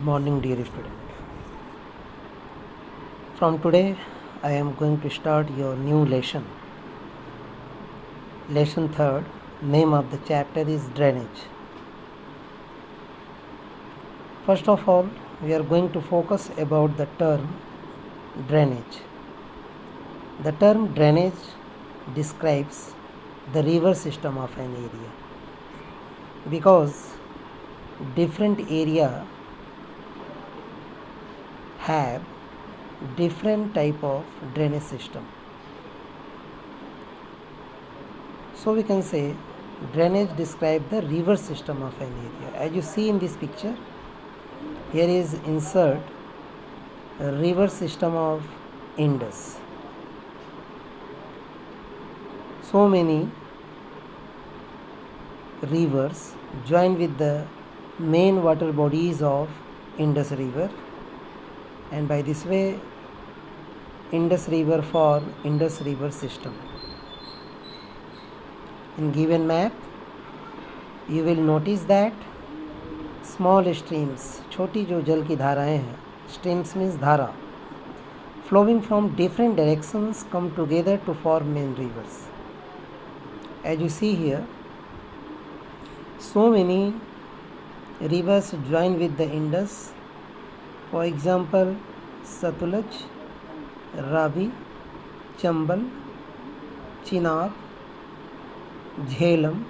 morning, dear student. From today, I am going to start your new lesson. Lesson 3rd. Name of the chapter is drainage. First of all, we are going to focus about the term drainage. The term drainage describes the river system of an area, because different area have different type of drainage system. So we can say drainage describe the river system of an area. As you see in this picture, here is insert a river system of Indus. So many rivers join with the main water bodies of Indus river, and by this way Indus river form Indus river system. In given map you will notice that small streams, छोटी जो जल की धाराएं हैं, streams means धारा, flowing from different directions come together to form main rivers. As you see here, so many rivers join with the Indus. For example, Satluj, Ravi, Chambal, Chenab, Jhelum.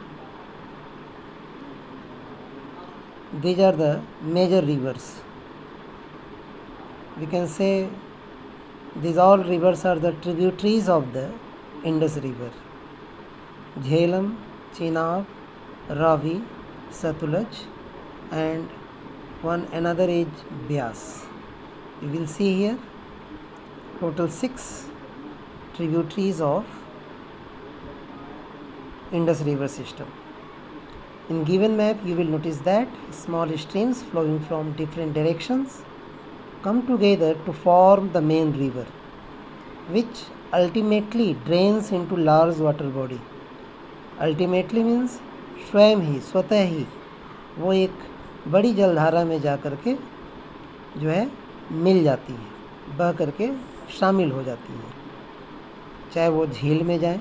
These are the major rivers. We can say these all rivers are the tributaries of the Indus river. Jhelum, Chenab, Ravi, Satluj, and another is Beas. You will see here total 6 tributaries of Indus river system. In given map you will notice that small streams flowing from different directions come together to form the main river, which ultimately drains into large water body. Ultimately means स्वयं ही, स्वतः ही वो एक बड़ी जलधारा में जा कर के जो है मिल जाती है, बह करके शामिल हो जाती है, चाहे वो झील में जाए,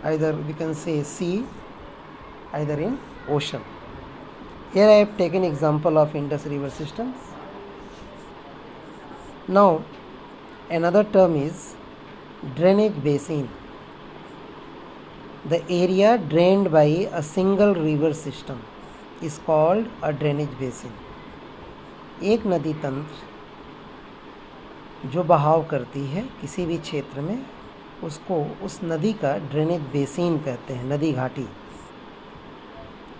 either we can say sea, either in ocean. Here I have taken example of Indus river systems. Now another term is drainage basin. The area drained by a single river system is called a drainage basin. एक नदी तंत्र जो बहाव करती है किसी भी क्षेत्र में, उसको उस नदी का ड्रेनेज बेसिन कहते हैं, नदी घाटी.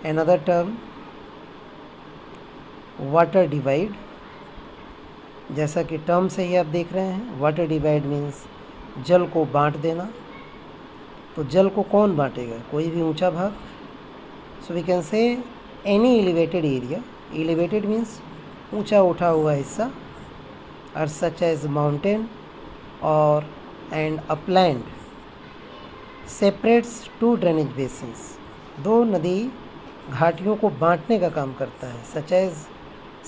Another term water divide. जैसा कि टर्म से ही आप देख रहे हैं, वाटर डिवाइड मीन्स जल को बांट देना. तो जल को कौन बांटेगा? कोई भी ऊंचा भाग. So we can say any elevated area. Elevated means ऊंचा उठा हुआ हिस्सा, और सच एज माउंटेन और and upland separates two drainage basins. दो नदी घाटियों को बांटने का काम करता है.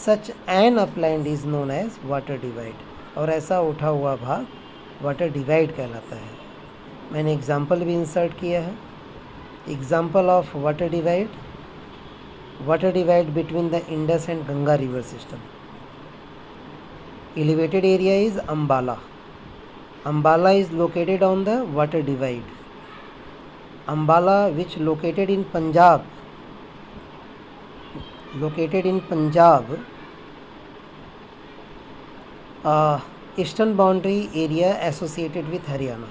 Such an upland is known as water divide. और ऐसा उठा हुआ भाग वाटर डिवाइड कहलाता है. मैंने एग्जाम्पल भी इंसर्ट किया है. Example of water divide between the Indus and Ganga river system. Elevated area is Ambala. Ambala is located on the water divide. Ambala, which located in Punjab, eastern boundary area associated with Haryana.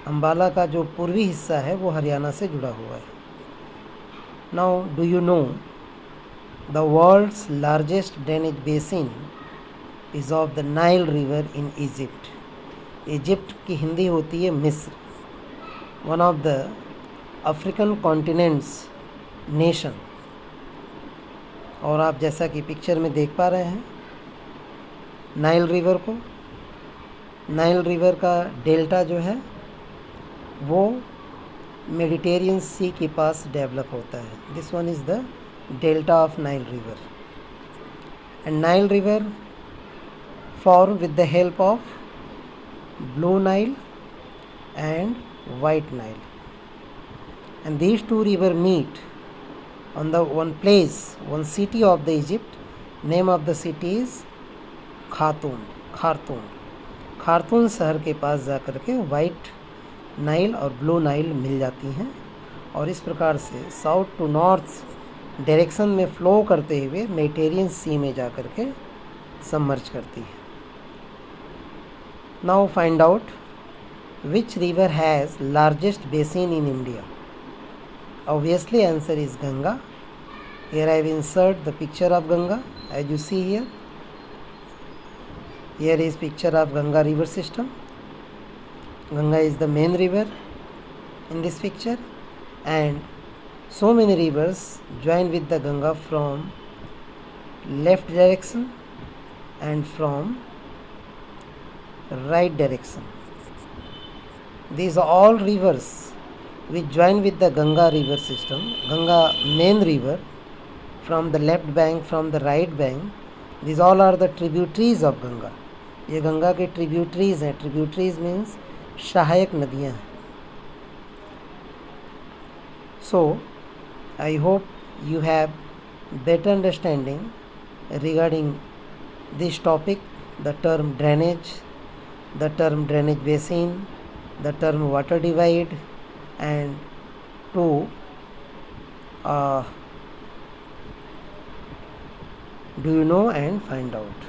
Ambala का जो पूर्वी हिस्सा है वो हरियाणा से जुड़ा हुआ है. Now do you know the world's largest drainage basin is of the Nile river in Egypt. Egypt की हिंदी होती है मिस्र. One of the African continents nation. और आप जैसा कि पिक्चर में देख पा रहे हैं नाइल रिवर का डेल्टा जो है वो मेडिटेरियन सी के पास डेवलप होता है. This one is the delta of Nile river. and Nile River formed with the help of Blue Nile and White Nile, and these two rivers meet on the one place, one city of the Egypt. Name of the city is खातून खारतून खारतून शहर के पास जाकर के white Nile और blue Nile मिल जाती हैं और इस प्रकार से साउथ टू नॉर्थ डायरेक्शन में फ़्लो करते हुए मेडिटेरियन सी में जाकर के सबमर्ज करती है. Now find out which river has largest basin in India? Obviously answer is Ganga. Here I have inserted the picture of Ganga as you see here. Here is picture of Ganga river system. Ganga is the main river in this picture, and so many rivers join with the Ganga from left direction and from right direction. These are all rivers which join with the Ganga river system, Ganga main river, from the left bank, from the right bank. These all are the tributaries of Ganga. ये गंगा के tributaries हैं. Tributaries means सहायक नदियाँ हैं. So I hope you have better understanding regarding this topic, the term drainage, the term drainage basin, the term water divide, and to do you know and find out.